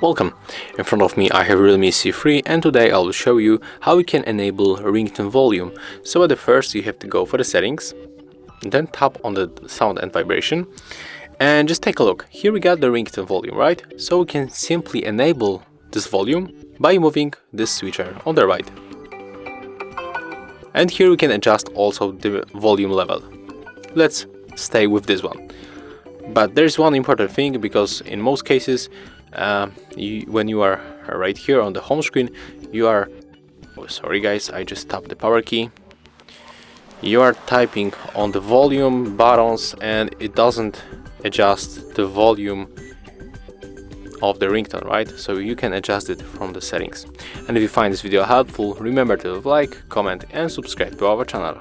Welcome! In front of me I have REALME C3 and today I will show you how you can enable ringtone volume. So at the first you have to go for the settings, then tap on the sound and vibration and just take a look. Here we got the ringtone volume, right? So we can simply enable this volume by moving this switcher on the right. And here we can adjust also the volume level. Let's stay with this one. But there's one important thing, because in most cases when you are right here on the home screen, you are, oh, sorry guys, I just tapped the power key. You are typing on the volume buttons and it doesn't adjust the volume of the ringtone, right? So you can adjust it from the settings. And if you find this video helpful, remember to like, comment and subscribe to our channel.